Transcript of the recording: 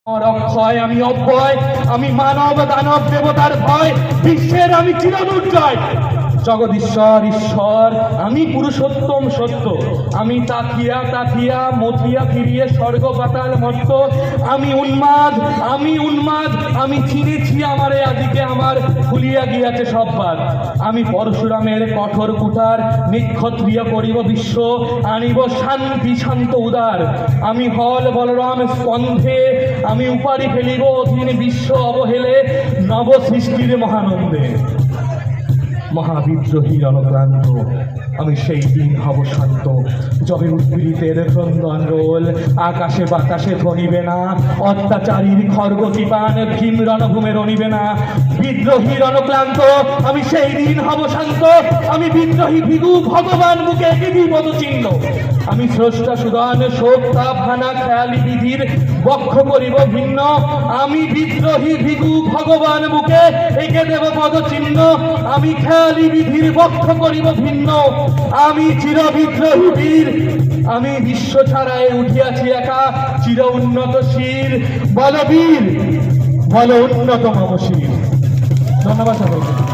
অক্ষয় আমি অভয়, আমি মানব দানব দেবতার ভয়, বিশ্বের আমি চিরদুর্জয়। জগদীশ্বর ঈশ্বর আমি পুরুষোত্তম সত্য, আমি তাকিয়া তাকিয়া মথিয়া ফিরিয়ে স্বর্গ পাতাল মত্ত। আমি উন্মাদ আমি চিনেছি আমারে আদিকে, আমার ভুলিয়া গিয়াছে সববার। আমি পরশুরামের কঠোর কুঠার নিক্ষত্রিয় করিব বিশ্ব, আনিব শান্তি শান্ত উদার। আমি হল বলরাম স্কন্ধে, আমি উপারি ফেলিব অধীন বিশ্ব অবহেলে, নব সৃষ্টির মহানন্দে। মহাবিদ্রোহী রণক্রান্ত আমি সেই দিন হব শান্ত, যবে উদ্পীড়িতের ক্রন্দন রোল আকাশে বাতাসে ধ্বনিবে না, অত্যাচারীর খর্গ কৃপান ভীম রণভূমে রণিবে না। বিদ্রোহী রণক্লান্ত আমি সেই দিন হব শান্ত, আমি বিদ্রোহী ভিগু ভগবান মুখে এঁকে দিই পদচিহ্ন। আমি স্রষ্টা সুদান শোক তাপ হানা খেয়ালি বিধির বক্ষ করিব ভিন্ন, আমি বিদ্রোহী ভিগু ভগবান মুখে এঁকে দেব পদচিহ্ন। আমি খেয়ালি বিধির বক্ষ করিব ভিন্ন, আমি চির বিদ্রোহী বীর, আমি বিশ্ব ছাড়ায় উঠিয়াছি একা, চির উন্নত শির। বল বীর, বল উন্নত মম শির। ধন্যবাদ সকলকে।